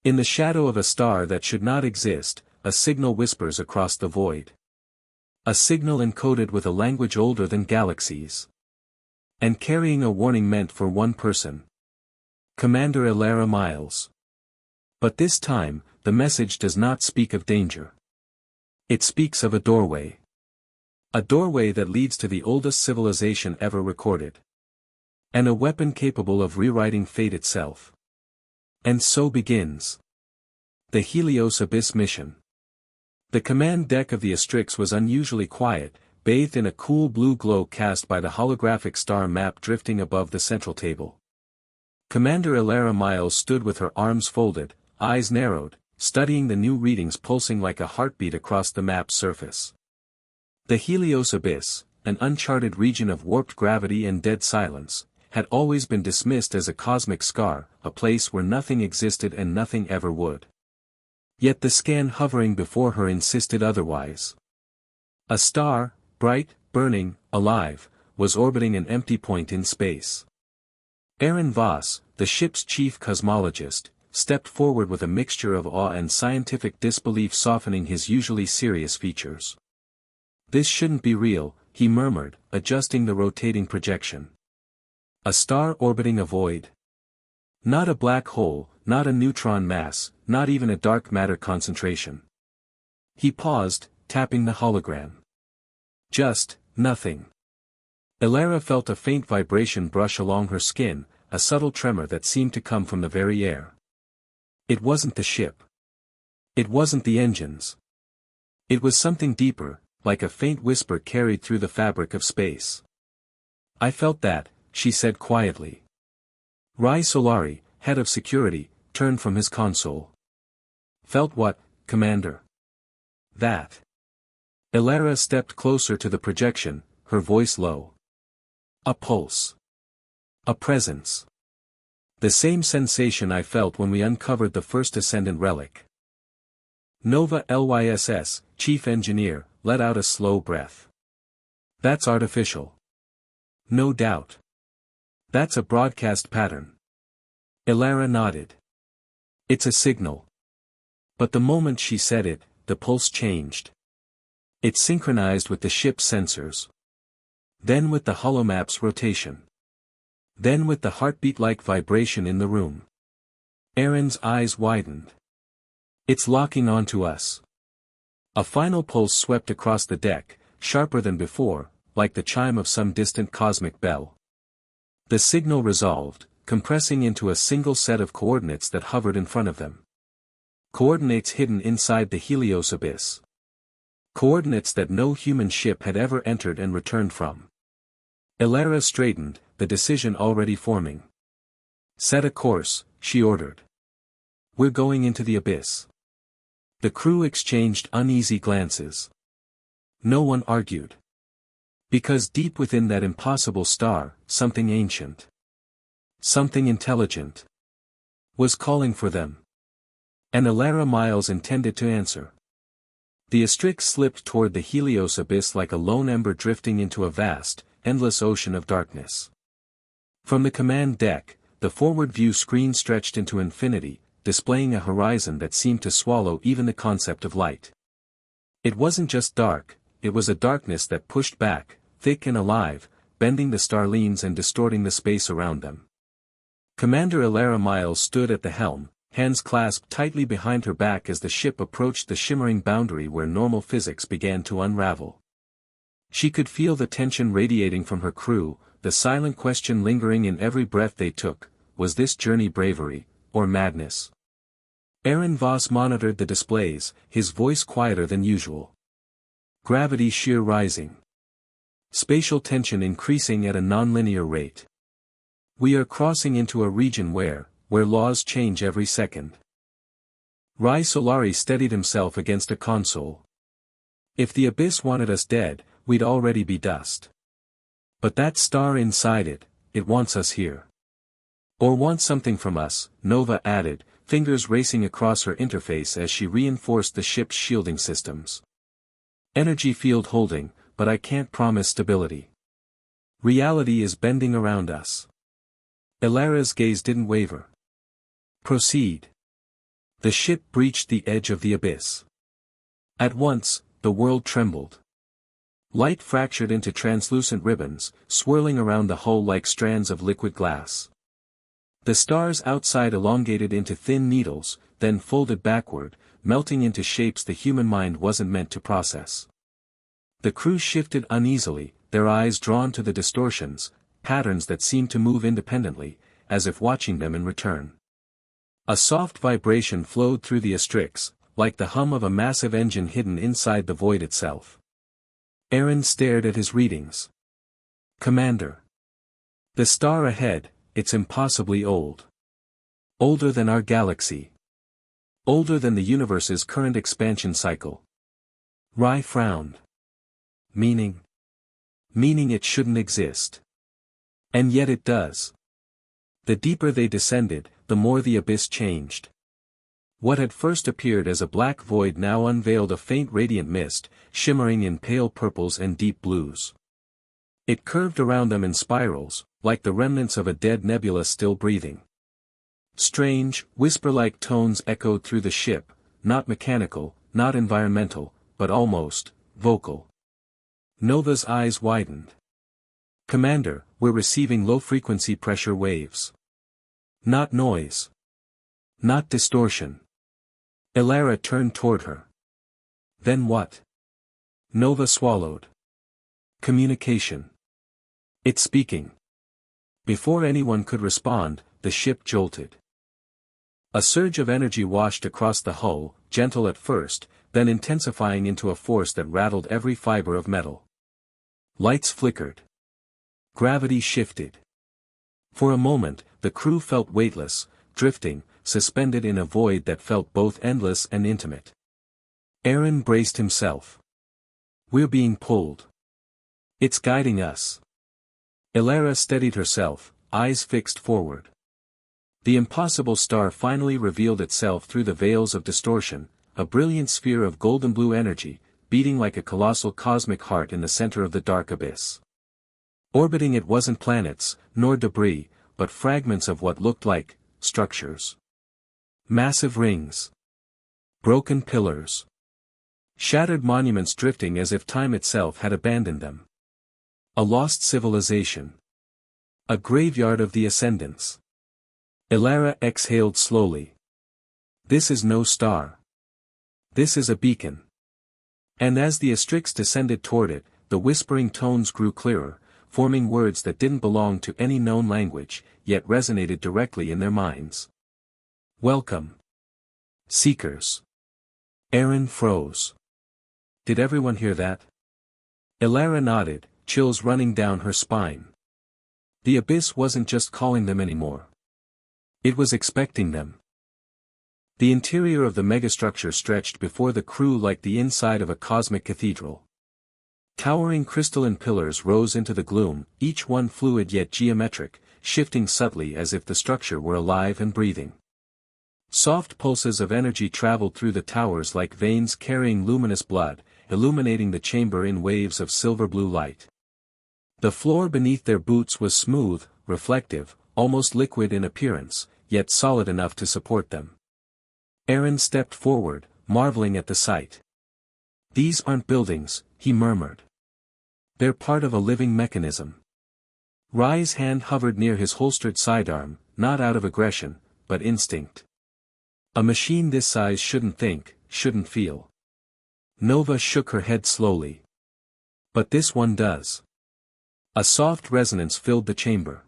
In the shadow of a star that should not exist, a signal whispers across the void. A signal encoded with a language older than galaxies. And carrying a warning meant for one person. Commander Elara Miles. But this time, the message does not speak of danger. It speaks of a doorway. A doorway that leads to the oldest civilization ever recorded. And a weapon capable of rewriting fate itself. And so begins the Helios Abyss Mission. The command deck of the Astrix was unusually quiet, bathed in a cool blue glow cast by the holographic star map drifting above the central table. Commander Elara Miles stood with her arms folded, eyes narrowed, studying the new readings pulsing like a heartbeat across the map's surface. The Helios Abyss, an uncharted region of warped gravity and dead silence, had always been dismissed as a cosmic scar, a place where nothing existed and nothing ever would. Yet the scan hovering before her insisted otherwise. A star, bright, burning, alive, was orbiting an empty point in space. Aaron Voss, the ship's chief cosmologist, stepped forward with a mixture of awe and scientific disbelief softening his usually serious features. "This shouldn't be real," he murmured, adjusting the rotating projection. A star orbiting a void. Not a black hole, not a neutron mass, not even a dark matter concentration. He paused, tapping the hologram. Just, nothing. Elara felt a faint vibration brush along her skin, a subtle tremor that seemed to come from the very air. It wasn't the ship. It wasn't the engines. It was something deeper, like a faint whisper carried through the fabric of space. "I felt that," she said quietly. Rai Solari, head of security, turned from his console. "Felt what, Commander?" "That." Elara stepped closer to the projection, her voice low. "A pulse. A presence. The same sensation I felt when we uncovered the first Ascendant relic." Nova Lyss, chief engineer, let out a slow breath. "That's artificial." "No doubt. That's a broadcast pattern." Elara nodded. "It's a signal." But the moment she said it, the pulse changed. It synchronized with the ship's sensors. Then with the holomap's rotation. Then with the heartbeat-like vibration in the room. Aaron's eyes widened. "It's locking onto us." A final pulse swept across the deck, sharper than before, like the chime of some distant cosmic bell. The signal resolved, compressing into a single set of coordinates that hovered in front of them. Coordinates hidden inside the Helios Abyss. Coordinates that no human ship had ever entered and returned from. Elara straightened, the decision already forming. "Set a course," she ordered. "We're going into the abyss." The crew exchanged uneasy glances. No one argued. Because deep within that impossible star, something ancient. Something intelligent. Was calling for them. And Elara Miles intended to answer. The Astrix slipped toward the Helios Abyss like a lone ember drifting into a vast, endless ocean of darkness. From the command deck, the forward view screen stretched into infinity, displaying a horizon that seemed to swallow even the concept of light. It wasn't just dark, it was a darkness that pushed back, thick and alive, bending the starlines and distorting the space around them. Commander Elara Miles stood at the helm, hands clasped tightly behind her back as the ship approached the shimmering boundary where normal physics began to unravel. She could feel the tension radiating from her crew, the silent question lingering in every breath they took: was this journey bravery, or madness? Aaron Voss monitored the displays, his voice quieter than usual. Gravity shear rising. Spatial tension increasing at a nonlinear rate. "We are crossing into a region where laws change every second." Rai Solari steadied himself against a console. "If the abyss wanted us dead, we'd already be dust. But that star inside it, it wants us here. Or wants something from us," Nova added, fingers racing across her interface as she reinforced the ship's shielding systems. "Energy field holding, but I can't promise stability. Reality is bending around us." Elara's gaze didn't waver. "Proceed." The ship breached the edge of the abyss. At once, the world trembled. Light fractured into translucent ribbons, swirling around the hull like strands of liquid glass. The stars outside elongated into thin needles, then folded backward, melting into shapes the human mind wasn't meant to process. The crew shifted uneasily, their eyes drawn to the distortions, patterns that seemed to move independently, as if watching them in return. A soft vibration flowed through the Astrix, like the hum of a massive engine hidden inside the void itself. Aaron stared at his readings. Commander. The star ahead, it's impossibly old. Older than our galaxy. Older than the universe's current expansion cycle. Rai frowned. Meaning? Meaning it shouldn't exist. And yet it does. The deeper they descended, the more the abyss changed. What had first appeared as a black void now unveiled a faint radiant mist, shimmering in pale purples and deep blues. It curved around them in spirals, like the remnants of a dead nebula still breathing. Strange, whisper-like tones echoed through the ship, not mechanical, not environmental, but almost vocal. Nova's eyes widened. Commander, we're receiving low-frequency pressure waves. Not noise. Not distortion. Elara turned toward her. Then what? Nova swallowed. Communication. It's speaking. Before anyone could respond, the ship jolted. A surge of energy washed across the hull, gentle at first, then intensifying into a force that rattled every fiber of metal. Lights flickered. Gravity shifted. For a moment, the crew felt weightless, drifting, suspended in a void that felt both endless and intimate. Aaron braced himself. We're being pulled. It's guiding us. Elara steadied herself, eyes fixed forward. The impossible star finally revealed itself through the veils of distortion, a brilliant sphere of golden blue energy, beating like a colossal cosmic heart in the center of the dark abyss. Orbiting it wasn't planets, nor debris, but fragments of what looked like structures. Massive rings. Broken pillars. Shattered monuments drifting as if time itself had abandoned them. A lost civilization. A graveyard of the ascendants. Elara exhaled slowly. This is no star. This is a beacon. And as the Astrix descended toward it, the whispering tones grew clearer, forming words that didn't belong to any known language, yet resonated directly in their minds. Welcome. Seekers. Aaron froze. Did everyone hear that? Elara nodded, chills running down her spine. The abyss wasn't just calling them anymore. It was expecting them. The interior of the megastructure stretched before the crew like the inside of a cosmic cathedral. Towering crystalline pillars rose into the gloom, each one fluid yet geometric, shifting subtly as if the structure were alive and breathing. Soft pulses of energy traveled through the towers like veins carrying luminous blood, illuminating the chamber in waves of silver-blue light. The floor beneath their boots was smooth, reflective, almost liquid in appearance, yet solid enough to support them. Aaron stepped forward, marveling at the sight. These aren't buildings, he murmured. They're part of a living mechanism. Rai's hand hovered near his holstered sidearm, not out of aggression, but instinct. A machine this size shouldn't think, shouldn't feel. Nova shook her head slowly. But this one does. A soft resonance filled the chamber.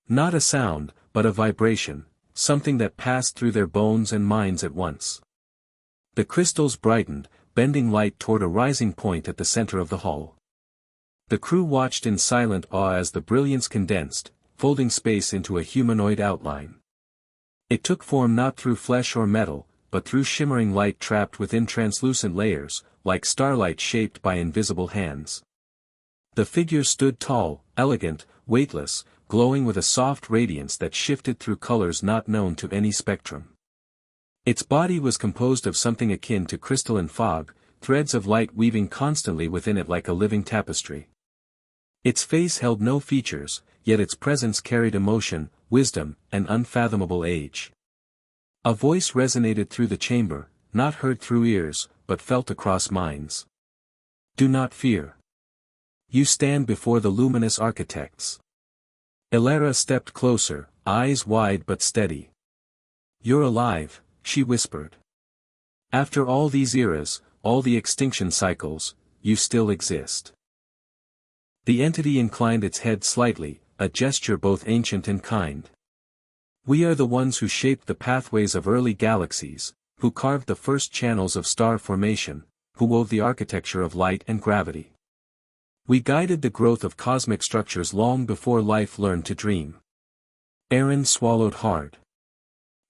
Not a sound, but a vibration, something that passed through their bones and minds at once. The crystals brightened, bending light toward a rising point at the center of the hull. The crew watched in silent awe as the brilliance condensed, folding space into a humanoid outline. It took form not through flesh or metal, but through shimmering light trapped within translucent layers, like starlight shaped by invisible hands. The figure stood tall, elegant, weightless, glowing with a soft radiance that shifted through colors not known to any spectrum. Its body was composed of something akin to crystalline fog, threads of light weaving constantly within it like a living tapestry. Its face held no features, yet its presence carried emotion, wisdom, and unfathomable age. A voice resonated through the chamber, not heard through ears, but felt across minds. Do not fear. You stand before the luminous architects. Elara stepped closer, eyes wide but steady. You're alive, she whispered. After all these eras, all the extinction cycles, you still exist. The entity inclined its head slightly, a gesture both ancient and kind. We are the ones who shaped the pathways of early galaxies, who carved the first channels of star formation, who wove the architecture of light and gravity. We guided the growth of cosmic structures long before life learned to dream. Aaron swallowed hard.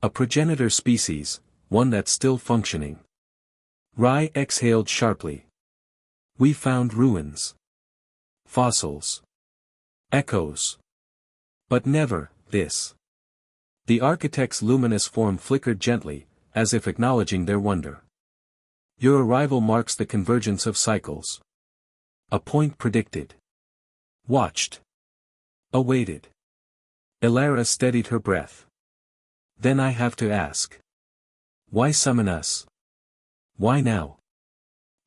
A progenitor species, one that's still functioning. Rai exhaled sharply. We found ruins. Fossils. Echoes. But never, this. The architect's luminous form flickered gently, as if acknowledging their wonder. Your arrival marks the convergence of cycles. A point predicted. Watched. Awaited. Elara steadied her breath. Then I have to ask. Why summon us? Why now?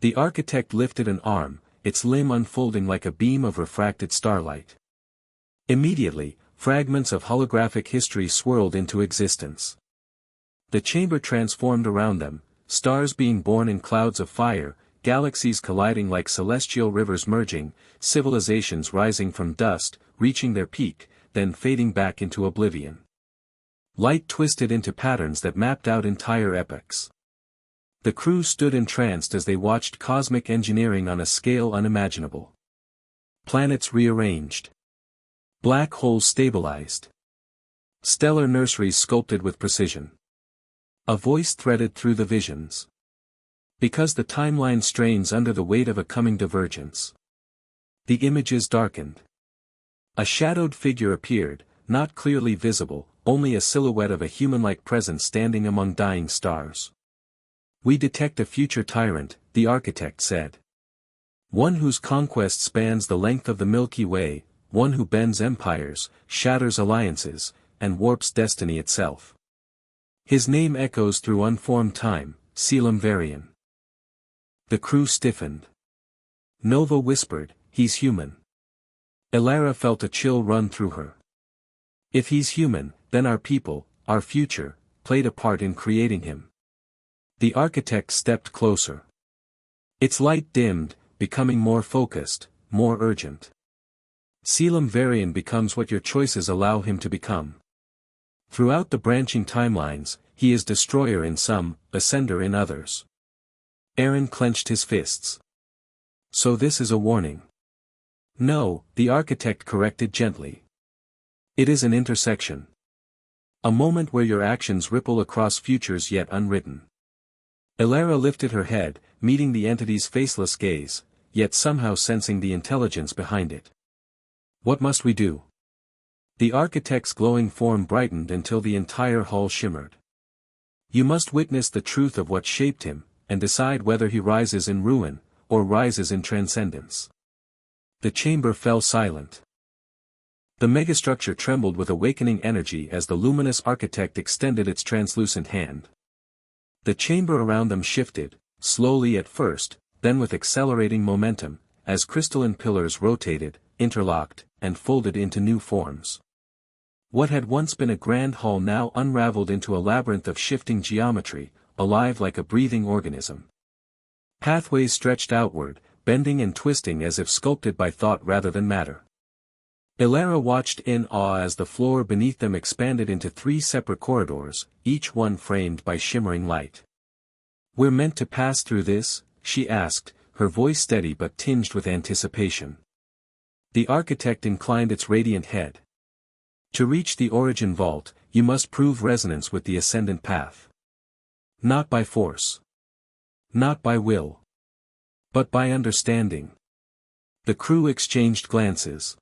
The architect lifted an arm, its limb unfolding like a beam of refracted starlight. Immediately, fragments of holographic history swirled into existence. The chamber transformed around them, stars being born in clouds of fire, galaxies colliding like celestial rivers merging, civilizations rising from dust, reaching their peak, then fading back into oblivion. Light twisted into patterns that mapped out entire epochs. The crew stood entranced as they watched cosmic engineering on a scale unimaginable. Planets rearranged. Black holes stabilized. Stellar nurseries sculpted with precision. A voice threaded through the visions. Because the timeline strains under the weight of a coming divergence. The images darkened. A shadowed figure appeared, not clearly visible, only a silhouette of a human-like presence standing among dying stars. We detect a future tyrant, the architect said. One whose conquest spans the length of the Milky Way, one who bends empires, shatters alliances, and warps destiny itself. His name echoes through unformed time, Selim Varian. The crew stiffened. Nova whispered, he's human. Elara felt a chill run through her. If he's human, then our people, our future, played a part in creating him. The architect stepped closer. Its light dimmed, becoming more focused, more urgent. Selim Varian becomes what your choices allow him to become. Throughout the branching timelines, he is destroyer in some, ascender in others. Aaron clenched his fists. So this is a warning. No, the architect corrected gently. It is an intersection. A moment where your actions ripple across futures yet unwritten. Elara lifted her head, meeting the entity's faceless gaze, yet somehow sensing the intelligence behind it. What must we do? The architect's glowing form brightened until the entire hall shimmered. You must witness the truth of what shaped him, and decide whether he rises in ruin, or rises in transcendence. The chamber fell silent. The megastructure trembled with awakening energy as the luminous architect extended its translucent hand. The chamber around them shifted, slowly at first, then with accelerating momentum, as crystalline pillars rotated, interlocked, and folded into new forms. What had once been a grand hall now unraveled into a labyrinth of shifting geometry, alive like a breathing organism. Pathways stretched outward, bending and twisting as if sculpted by thought rather than matter. Elara watched in awe as the floor beneath them expanded into 3 separate corridors, each one framed by shimmering light. We're meant to pass through this? She asked, her voice steady but tinged with anticipation. The architect inclined its radiant head. To reach the origin vault, you must prove resonance with the ascendant path. Not by force. Not by will. But by understanding. The crew exchanged glances.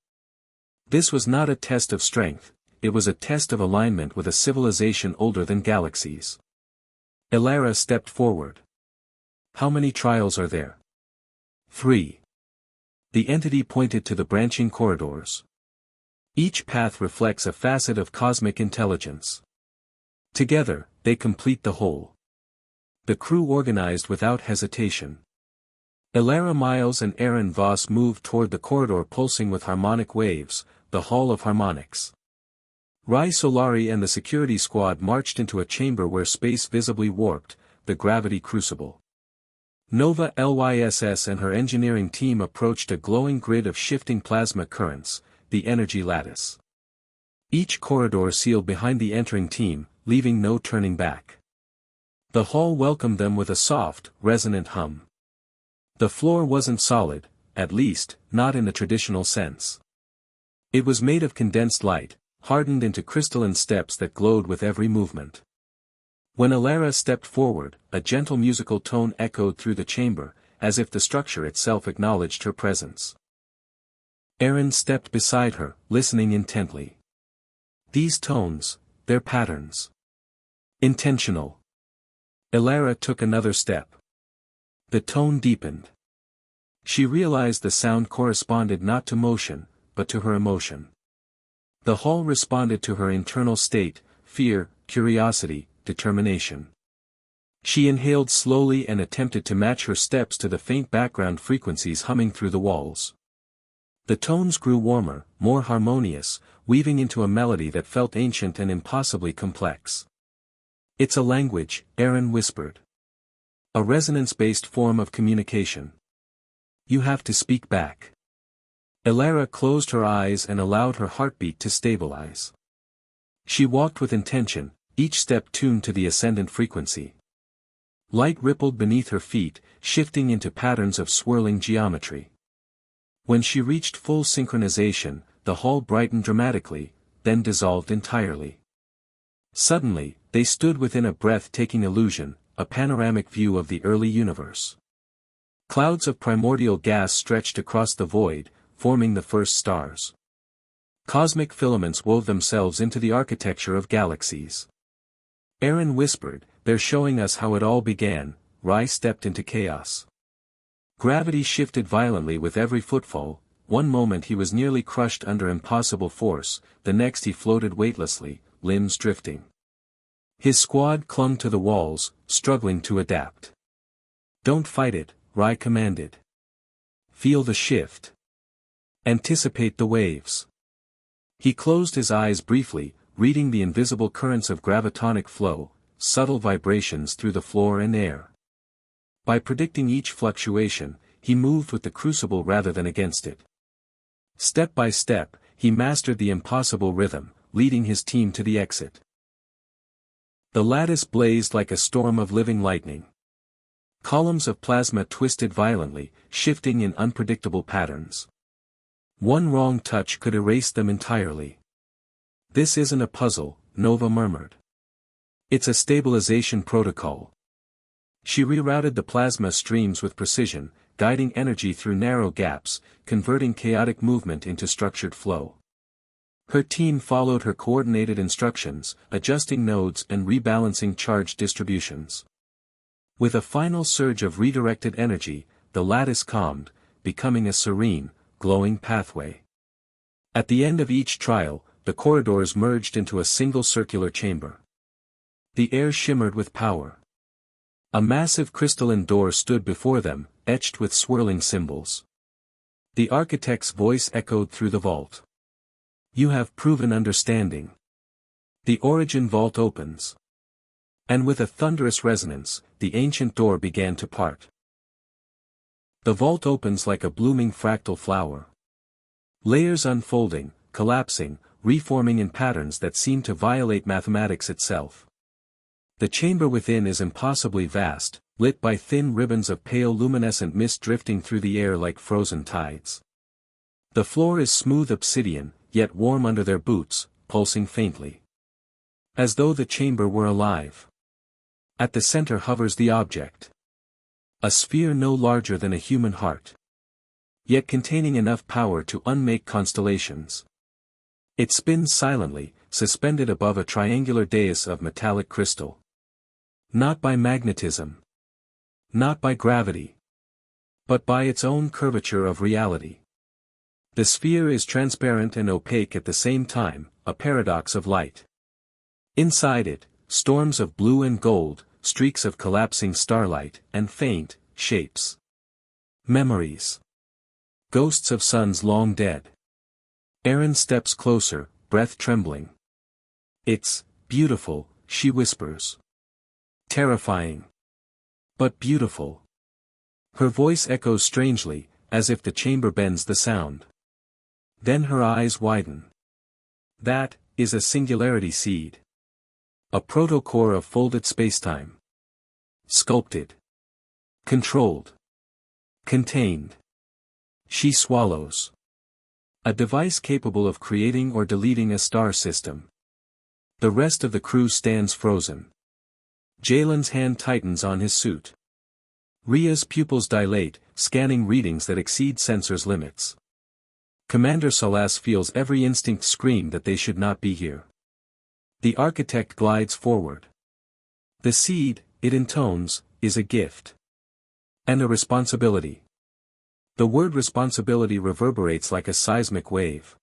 This was not a test of strength, it was a test of alignment with a civilization older than galaxies. Elara stepped forward. How many trials are there? 3. The entity pointed to the branching corridors. Each path reflects a facet of cosmic intelligence. Together, they complete the whole. The crew organized without hesitation. Elara Miles and Aaron Voss moved toward the corridor pulsing with harmonic waves, the Hall of Harmonics. Rai Solari and the security squad marched into a chamber where space visibly warped, the gravity crucible. Nova Lyss and her engineering team approached a glowing grid of shifting plasma currents, the energy lattice. Each corridor sealed behind the entering team, leaving no turning back. The hall welcomed them with a soft, resonant hum. The floor wasn't solid, at least, not in the traditional sense. It was made of condensed light, hardened into crystalline steps that glowed with every movement. When Elara stepped forward, a gentle musical tone echoed through the chamber, as if the structure itself acknowledged her presence. Aaron stepped beside her, listening intently. These tones, they're patterns. Intentional. Elara took another step. The tone deepened. She realized the sound corresponded not to motion, but to her emotion. The hall responded to her internal state, fear, curiosity, determination. She inhaled slowly and attempted to match her steps to the faint background frequencies humming through the walls. The tones grew warmer, more harmonious, weaving into a melody that felt ancient and impossibly complex. It's a language, Aaron whispered. A resonance-based form of communication. You have to speak back. Elara closed her eyes and allowed her heartbeat to stabilize. She walked with intention, each step tuned to the ascendant frequency. Light rippled beneath her feet, shifting into patterns of swirling geometry. When she reached full synchronization, the hall brightened dramatically, then dissolved entirely. Suddenly, they stood within a breathtaking illusion, a panoramic view of the early universe. Clouds of primordial gas stretched across the void, forming the first stars. Cosmic filaments wove themselves into the architecture of galaxies. Aaron whispered, "They're showing us how it all began." Rai stepped into chaos. Gravity shifted violently with every footfall. One moment he was nearly crushed under impossible force, the next he floated weightlessly, limbs drifting. His squad clung to the walls, struggling to adapt. "Don't fight it," Rai commanded. "Feel the shift. Anticipate the waves." He closed his eyes briefly, reading the invisible currents of gravitonic flow, subtle vibrations through the floor and air. By predicting each fluctuation, he moved with the crucible rather than against it. Step by step, he mastered the impossible rhythm, leading his team to the exit. The lattice blazed like a storm of living lightning. Columns of plasma twisted violently, shifting in unpredictable patterns. One wrong touch could erase them entirely. "This isn't a puzzle," Nova murmured. "It's a stabilization protocol." She rerouted the plasma streams with precision, guiding energy through narrow gaps, converting chaotic movement into structured flow. Her team followed her coordinated instructions, adjusting nodes and rebalancing charge distributions. With a final surge of redirected energy, the lattice calmed, becoming a serene, glowing pathway. At the end of each trial, the corridors merged into a single circular chamber. The air shimmered with power. A massive crystalline door stood before them, etched with swirling symbols. The architect's voice echoed through the vault. "You have proven understanding. The origin vault opens." And with a thunderous resonance, the ancient door began to part. The vault opens like a blooming fractal flower. Layers unfolding, collapsing, reforming in patterns that seem to violate mathematics itself. The chamber within is impossibly vast, lit by thin ribbons of pale luminescent mist drifting through the air like frozen tides. The floor is smooth obsidian, yet warm under their boots, pulsing faintly. As though the chamber were alive. At the center hovers the object. A sphere no larger than a human heart. Yet containing enough power to unmake constellations. It spins silently, suspended above a triangular dais of metallic crystal. Not by magnetism. Not by gravity. But by its own curvature of reality. The sphere is transparent and opaque at the same time, a paradox of light. Inside it, storms of blue and gold, streaks of collapsing starlight, and faint shapes. Memories. Ghosts of suns long dead. Erin steps closer, breath trembling. It's beautiful, she whispers. Terrifying. But beautiful. Her voice echoes strangely, as if the chamber bends the sound. Then her eyes widen. That is a singularity seed. A protocore of folded spacetime. Sculpted. Controlled. Contained. She swallows. A device capable of creating or deleting a star system. The rest of the crew stands frozen. Jalen's hand tightens on his suit. Rhea's pupils dilate, scanning readings that exceed sensors' limits. Commander Salas feels every instinct scream that they should not be here. The architect glides forward. The seed, it intones, is a gift. And a responsibility. The word responsibility reverberates like a seismic wave.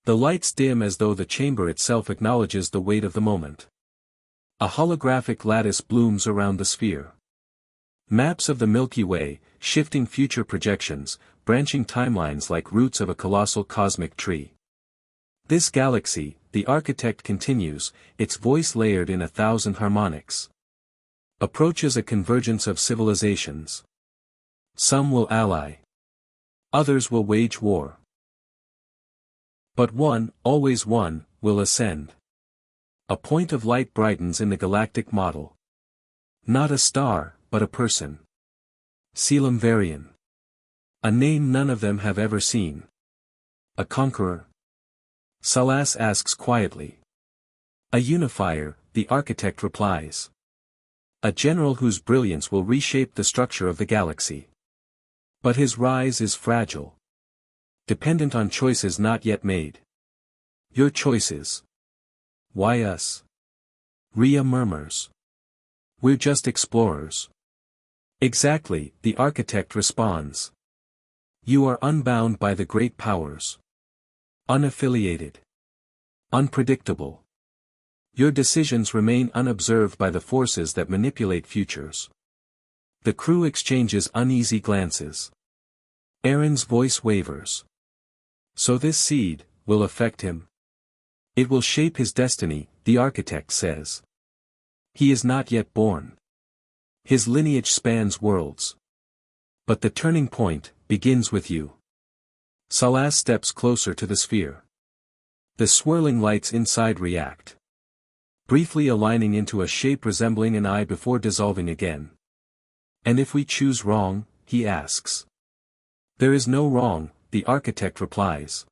The lights dim as though the chamber itself acknowledges the weight of the moment. A holographic lattice blooms around the sphere. Maps of the Milky Way, shifting future projections, branching timelines like roots of a colossal cosmic tree. This galaxy, the architect continues, its voice layered in 1,000 harmonics. Approaches a convergence of civilizations. Some will ally. Others will wage war. But one, always one, will ascend. A point of light brightens in the galactic model. Not a star, but a person. Selim Varian. A name none of them have ever seen. A conqueror. Salas asks quietly. A unifier, the architect replies. A general whose brilliance will reshape the structure of the galaxy. But his rise is fragile. Dependent on choices not yet made. Your choices. Why us? Rhea murmurs. We're just explorers. Exactly, the architect responds. You are unbound by the great powers. Unaffiliated. Unpredictable. Your decisions remain unobserved by the forces that manipulate futures. The crew exchanges uneasy glances. Erin's voice wavers. So this seed will affect him. It will shape his destiny, the architect says. He is not yet born. His lineage spans worlds. But the turning point begins with you. Salas steps closer to the sphere. The swirling lights inside react. Briefly aligning into a shape resembling an eye before dissolving again. And if we choose wrong, he asks. There is no wrong, the architect replies.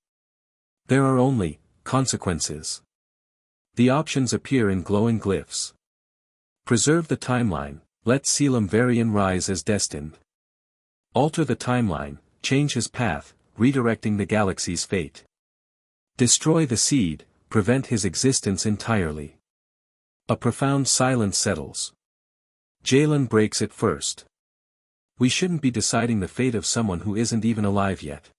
There are only consequences. The options appear in glowing glyphs. Preserve the timeline, let Selim Varian rise as destined. Alter the timeline, change his path, redirecting the galaxy's fate. Destroy the seed, prevent his existence entirely. A profound silence settles. Jalen breaks it first. We shouldn't be deciding the fate of someone who isn't even alive yet.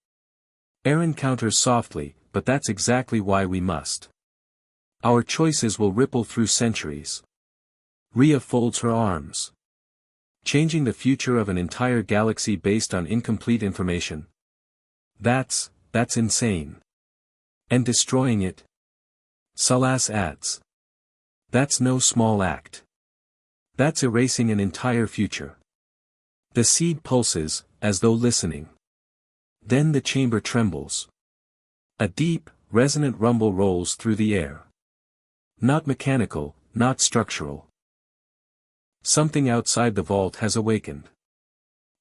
Erin counters softly, but that's exactly why we must. Our choices will ripple through centuries. Rhea folds her arms. Changing the future of an entire galaxy based on incomplete information. That's insane. And destroying it? Salas adds. That's no small act. That's erasing an entire future. The seed pulses, as though listening. Then the chamber trembles. A deep, resonant rumble rolls through the air. Not mechanical, not structural. Something outside the vault has awakened.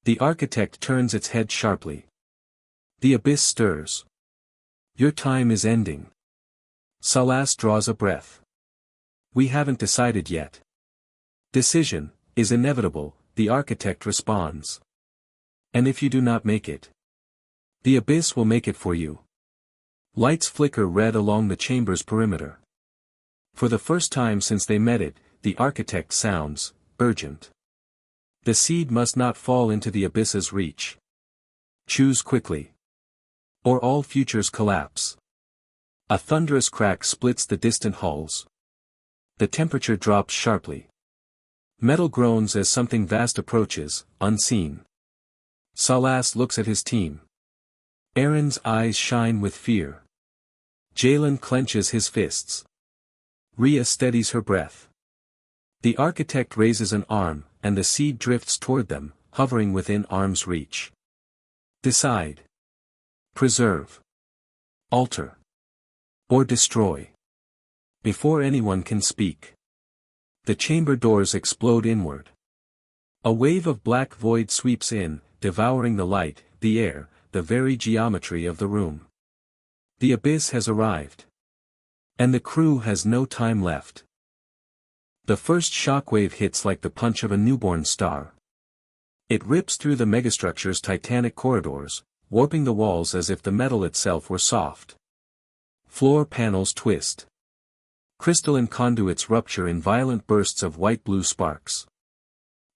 The architect turns its head sharply. The abyss stirs. Your time is ending. Salas draws a breath. We haven't decided yet. Decision is inevitable, the architect responds. And if you do not make it, the abyss will make it for you. Lights flicker red along the chamber's perimeter. For the first time since they met it, the architect sounds urgent. The seed must not fall into the abyss's reach. Choose quickly. Or all futures collapse. A thunderous crack splits the distant halls. The temperature drops sharply. Metal groans as something vast approaches, unseen. Salas looks at his team. Aaron's eyes shine with fear. Jalen clenches his fists. Rhea steadies her breath. The architect raises an arm, and the seed drifts toward them, hovering within arm's reach. Decide. Preserve. Alter. Or destroy. Before anyone can speak. The chamber doors explode inward. A wave of black void sweeps in, devouring the light, the air, the very geometry of the room. The abyss has arrived. And the crew has no time left. The first shockwave hits like the punch of a newborn star. It rips through the megastructure's titanic corridors, warping the walls as if the metal itself were soft. Floor panels twist. Crystalline conduits rupture in violent bursts of white-blue sparks.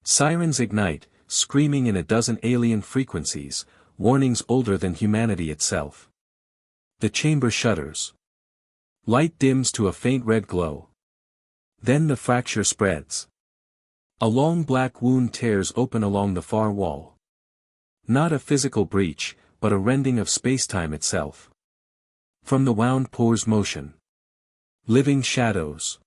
Sirens ignite, screaming in a dozen alien frequencies, warnings older than humanity itself. The chamber shudders. Light dims to a faint red glow. Then the fracture spreads. A long black wound tears open along the far wall. Not a physical breach, but a rending of spacetime itself. From the wound pours motion. Living shadows.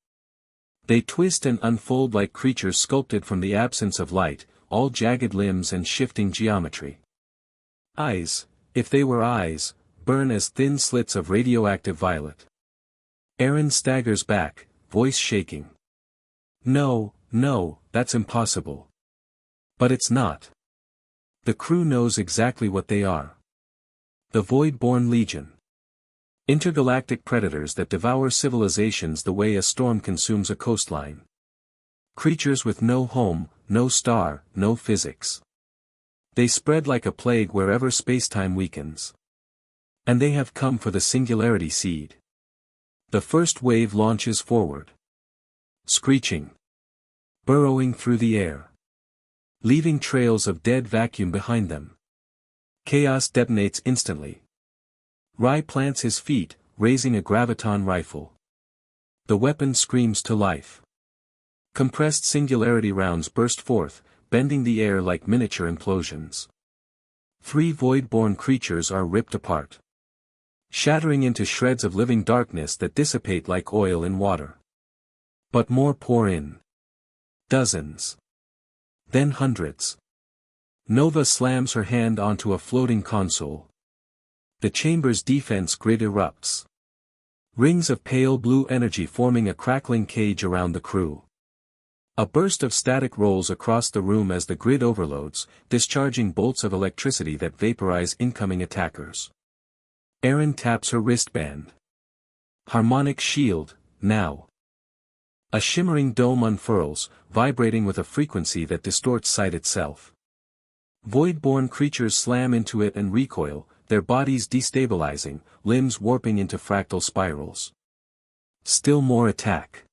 They twist and unfold like creatures sculpted from the absence of light, all jagged limbs and shifting geometry. Eyes, if they were eyes, burn as thin slits of radioactive violet. Aaron staggers back, voice shaking. No, that's impossible. But it's not. The crew knows exactly what they are. The Void-born Legion. Intergalactic predators that devour civilizations the way a storm consumes a coastline. Creatures with no home, no star, no physics. They spread like a plague wherever spacetime weakens. And they have come for the singularity seed. The first wave launches forward. Screeching. Burrowing through the air. Leaving trails of dead vacuum behind them. Chaos detonates instantly. Rai plants his feet, raising a graviton rifle. The weapon screams to life. Compressed singularity rounds burst forth, bending the air like miniature implosions. 3 void-born creatures are ripped apart. Shattering into shreds of living darkness that dissipate like oil in water. But more pour in. Dozens. Then hundreds. Nova slams her hand onto a floating console. The chamber's defense grid erupts. Rings of pale blue energy forming a crackling cage around the crew. A burst of static rolls across the room as the grid overloads, discharging bolts of electricity that vaporize incoming attackers. Erin taps her wristband. Harmonic shield, now. A shimmering dome unfurls, vibrating with a frequency that distorts sight itself. Void-born creatures slam into it and recoil, their bodies destabilizing, limbs warping into fractal spirals. Still more attack.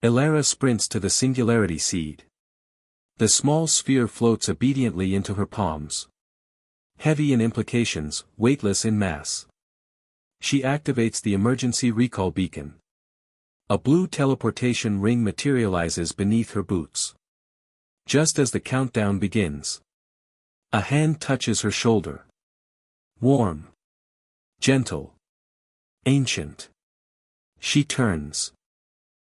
Elara sprints to the singularity seed. The small sphere floats obediently into her palms. Heavy in implications, weightless in mass. She activates the emergency recall beacon. A blue teleportation ring materializes beneath her boots. Just as the countdown begins. A hand touches her shoulder. Warm. Gentle. Ancient. She turns.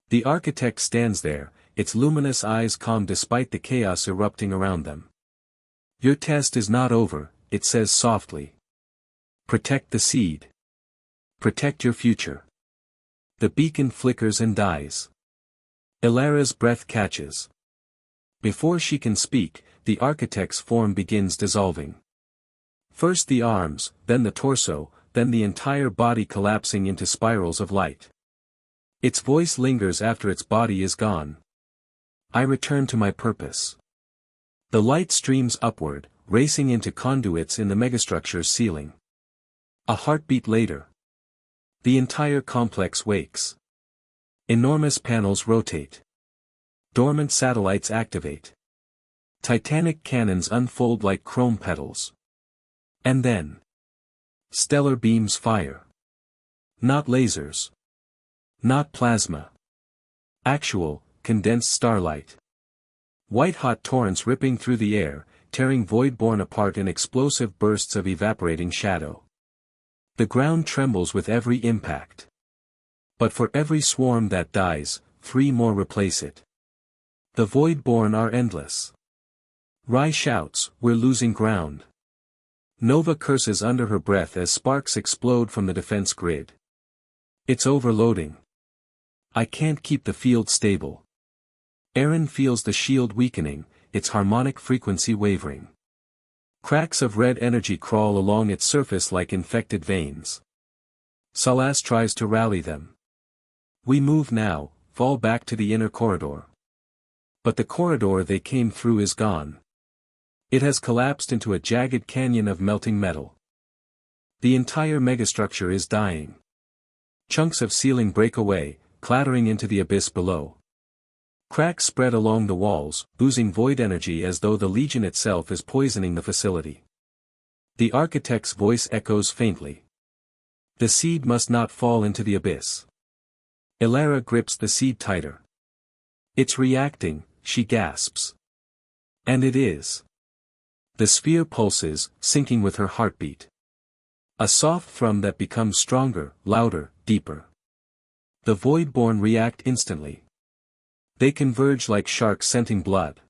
The architect stands there, its luminous eyes calm despite the chaos erupting around them. Your test is not over, it says softly. Protect the seed. Protect your future. The beacon flickers and dies. Elara's breath catches. Before she can speak, the architect's form begins dissolving. First the arms, then the torso, then the entire body collapsing into spirals of light. Its voice lingers after its body is gone. I return to my purpose. The light streams upward, racing into conduits in the megastructure's ceiling. A heartbeat later. The entire complex wakes. Enormous panels rotate. Dormant satellites activate. Titanic cannons unfold like chrome petals. And then. Stellar beams fire. Not lasers. Not plasma. Actual, condensed starlight. White-hot torrents ripping through the air, tearing Voidborn apart in explosive bursts of evaporating shadow. The ground trembles with every impact. But for every swarm that dies, 3 more replace it. The Voidborn are endless. Rai shouts, "We're losing ground." Nova curses under her breath as sparks explode from the defense grid. It's overloading. I can't keep the field stable. Aaron feels the shield weakening, its harmonic frequency wavering. Cracks of red energy crawl along its surface like infected veins. Salas tries to rally them. "We move now, fall back to the inner corridor." But the corridor they came through is gone. It has collapsed into a jagged canyon of melting metal. The entire megastructure is dying. Chunks of ceiling break away, clattering into the abyss below. Cracks spread along the walls, oozing void energy as though the Legion itself is poisoning the facility. The architect's voice echoes faintly. The seed must not fall into the abyss. Elara grips the seed tighter. "It's reacting," she gasps. And it is. The sphere pulses, syncing with her heartbeat. A soft thrum that becomes stronger, louder, deeper. The Voidborn react instantly. They converge like sharks scenting blood.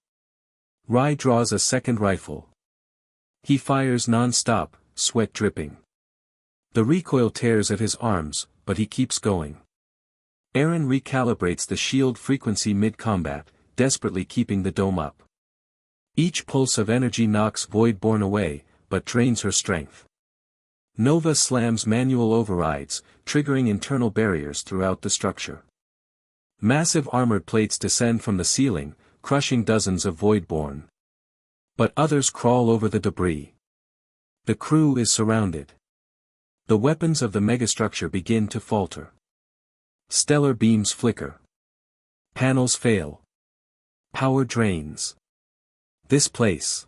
Rai draws a second rifle. He fires non-stop, sweat dripping. The recoil tears at his arms, but he keeps going. Aaron recalibrates the shield frequency mid-combat, desperately keeping the dome up. Each pulse of energy knocks Voidborn away, but drains her strength. Nova slams manual overrides, triggering internal barriers throughout the structure. Massive armored plates descend from the ceiling, crushing dozens of Voidborn. But others crawl over the debris. The crew is surrounded. The weapons of the megastructure begin to falter. Stellar beams flicker. Panels fail. Power drains. This place,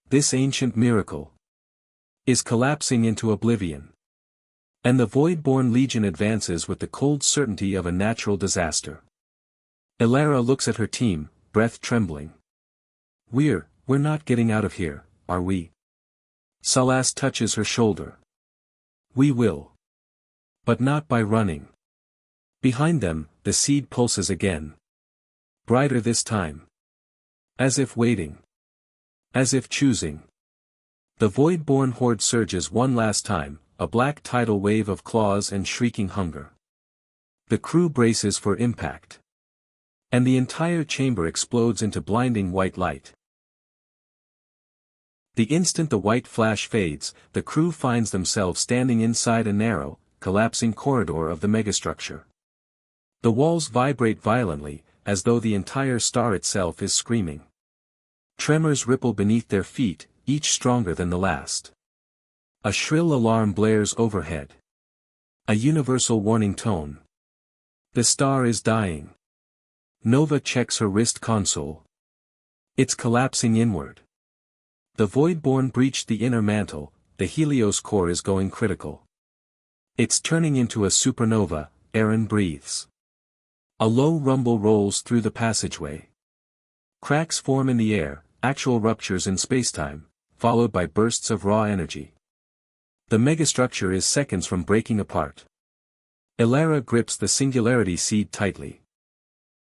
this ancient miracle, is collapsing into oblivion. And the Voidborn Legion advances with the cold certainty of a natural disaster. Elara looks at her team, breath trembling. We're not getting out of here, are we?" Salas touches her shoulder. "We will. But not by running." Behind them, the seed pulses again. Brighter this time. As if waiting. As if choosing. The Voidborn horde surges one last time, a black tidal wave of claws and shrieking hunger. The crew braces for impact. And the entire chamber explodes into blinding white light. The instant the white flash fades, the crew finds themselves standing inside a narrow, collapsing corridor of the megastructure. The walls vibrate violently, as though the entire star itself is screaming. Tremors ripple beneath their feet, each stronger than the last. A shrill alarm blares overhead. A universal warning tone. The star is dying. Nova checks her wrist console. It's collapsing inward. The Voidborn breached the inner mantle, the Helios core is going critical. It's turning into a supernova, Aaron breathes. A low rumble rolls through the passageway. Cracks form in the air, actual ruptures in spacetime, followed by bursts of raw energy. The megastructure is seconds from breaking apart. Elara grips the singularity seed tightly.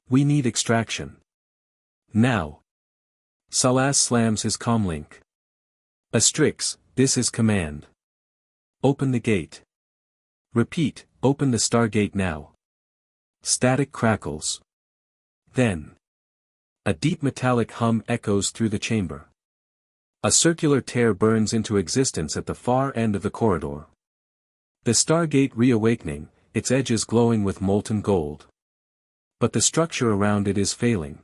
"We need extraction. Now." Salas slams his comlink. "Astrix, this is command. Open the gate." "Repeat, open the stargate now." Static crackles. Then. A deep metallic hum echoes through the chamber. A circular tear burns into existence at the far end of the corridor. The stargate reawakening, its edges glowing with molten gold. But the structure around it is failing.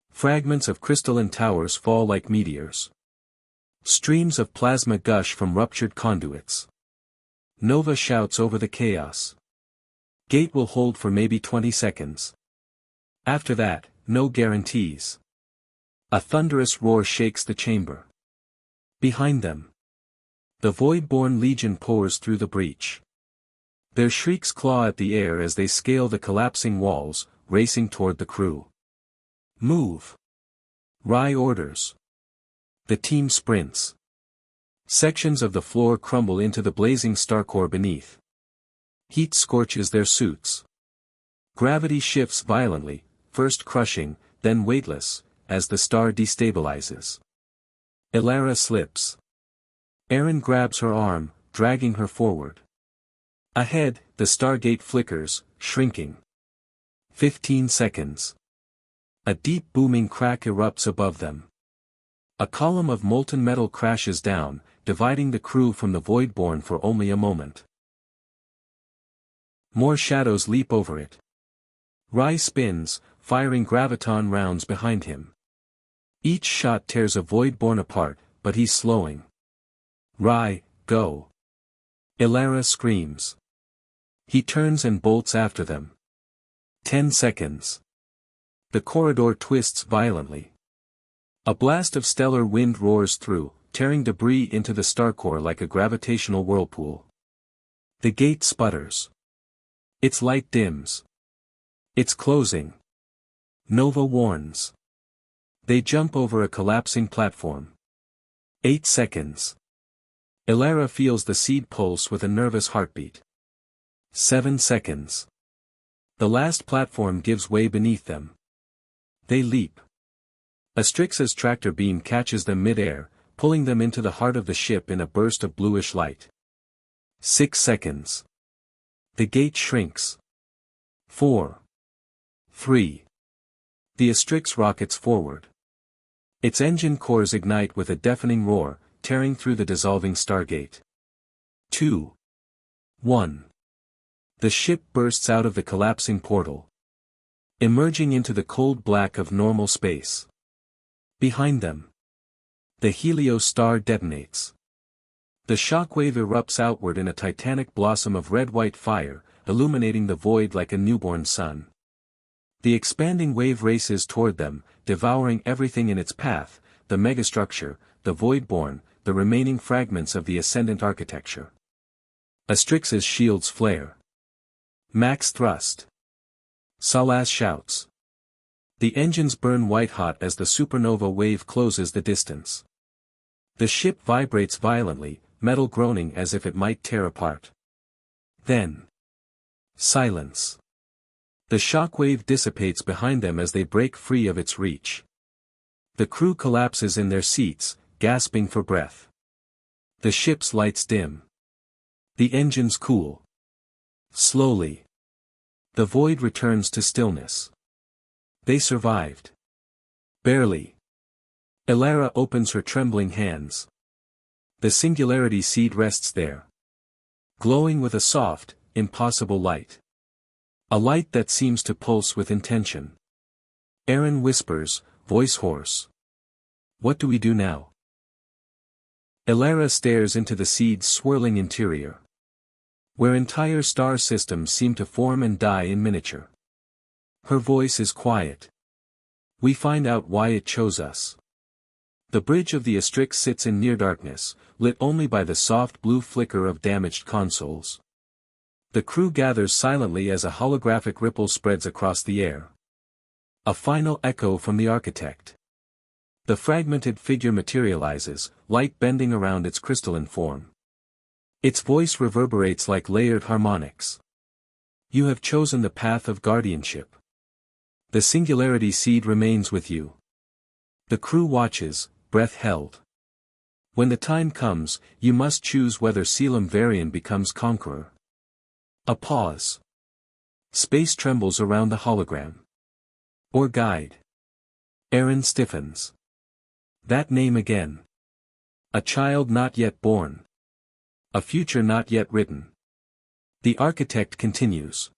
Fragments of crystalline towers fall like meteors. Streams of plasma gush from ruptured conduits. Nova shouts over the chaos. "Gate will hold for maybe 20 seconds. After that, no guarantees." A thunderous roar shakes the chamber. Behind them. The Voidborn Legion pours through the breach. Their shrieks claw at the air as they scale the collapsing walls, racing toward the crew. Move! Rye orders. The team sprints. Sections of the floor crumble into the blazing star core beneath. Heat scorches their suits. Gravity shifts violently, first crushing, then weightless, as the star destabilizes. Elara slips. Aaron grabs her arm, dragging her forward. Ahead, the stargate flickers, shrinking. 15 seconds. A deep booming crack erupts above them. A column of molten metal crashes down, dividing the crew from the Voidborn for only a moment. More shadows leap over it. Rye spins, firing graviton rounds behind him. Each shot tears a Voidborn apart, but he's slowing. Rye, go! Elara screams. He turns and bolts after them. 10 seconds. The corridor twists violently. A blast of stellar wind roars through, tearing debris into the star core like a gravitational whirlpool. The gate sputters. Its light dims. It's closing. Nova warns. They jump over a collapsing platform. 8 seconds. Elara feels the seed pulse with a nervous heartbeat. 7 seconds. The last platform gives way beneath them. They leap. Astrixa's tractor beam catches them mid-air, pulling them into the heart of the ship in a burst of bluish light. 6 seconds. The gate shrinks. 4. 3. The Astrix rockets forward. Its engine cores ignite with a deafening roar, tearing through the dissolving stargate. 2. 1. The ship bursts out of the collapsing portal, emerging into the cold black of normal space. Behind them, the Helios star detonates. The shockwave erupts outward in a titanic blossom of red-white fire, illuminating the void like a newborn sun. The expanding wave races toward them, devouring everything in its path, the megastructure, the Voidborn, the remaining fragments of the Ascendant architecture. Astrix's shields flare. Max thrust. Salas shouts. The engines burn white-hot as the supernova wave closes the distance. The ship vibrates violently, metal groaning as if it might tear apart. Then. Silence. The shockwave dissipates behind them as they break free of its reach. The crew collapses in their seats, gasping for breath. The ship's lights dim. The engines cool. Slowly. The void returns to stillness. They survived. Barely. Elara opens her trembling hands. The singularity seed rests there. Glowing with a soft, impossible light. A light that seems to pulse with intention. Aaron whispers, voice hoarse. What do we do now? Elara stares into the seed's swirling interior, where entire star systems seem to form and die in miniature. Her voice is quiet. We find out why it chose us. The bridge of the Astrix sits in near darkness, lit only by the soft blue flicker of damaged consoles. The crew gathers silently as a holographic ripple spreads across the air. A final echo from the architect. The fragmented figure materializes, light bending around its crystalline form. Its voice reverberates like layered harmonics. You have chosen the path of guardianship. The singularity seed remains with you. The crew watches, breath held. When the time comes, you must choose whether Selim Varian becomes conqueror. A pause. Space trembles around the hologram. Or guide. Aaron stiffens. That name again. A child not yet born. A future not yet written. The architect continues.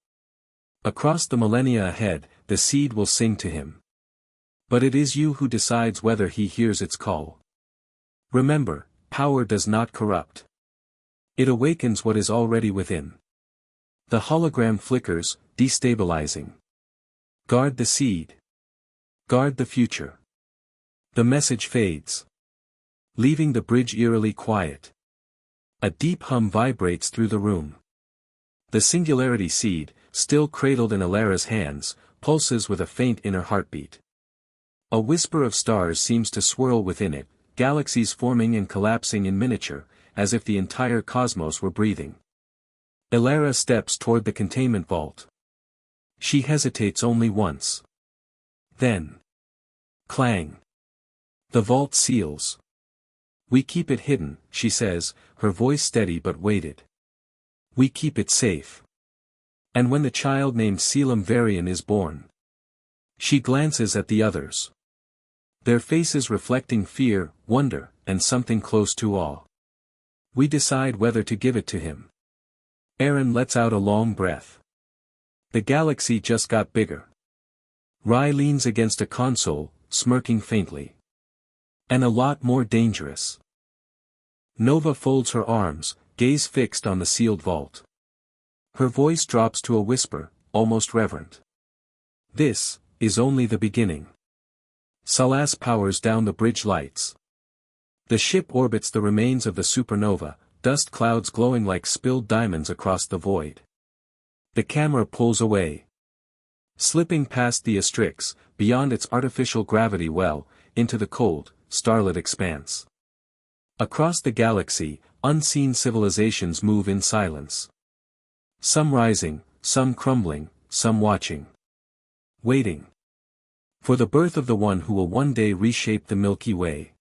Across the millennia ahead, the seed will sing to him. But it is you who decides whether he hears its call. Remember, power does not corrupt. It awakens what is already within. The hologram flickers, destabilizing. Guard the seed. Guard the future. The message fades, leaving the bridge eerily quiet. A deep hum vibrates through the room. The singularity seed, still cradled in Elara's hands, pulses with a faint inner heartbeat. A whisper of stars seems to swirl within it, galaxies forming and collapsing in miniature, as if the entire cosmos were breathing. Elara steps toward the containment vault. She hesitates only once. Then. Clang. The vault seals. "We keep it hidden," she says, her voice steady but weighted. "We keep it safe. And when the child named Selim Varian is born." She glances at the others. Their faces reflecting fear, wonder, and something close to awe. "We decide whether to give it to him." Aaron lets out a long breath. The galaxy just got bigger. Rai leans against a console, smirking faintly. "And a lot more dangerous." Nova folds her arms, gaze fixed on the sealed vault. Her voice drops to a whisper, almost reverent. "This is only the beginning." Salas powers down the bridge lights. The ship orbits the remains of the supernova, dust clouds glowing like spilled diamonds across the void. The camera pulls away. Slipping past the Astrix, beyond its artificial gravity well, into the cold, starlit expanse. Across the galaxy, unseen civilizations move in silence. Some rising, some crumbling, some watching. Waiting. For the birth of the one who will one day reshape the Milky Way.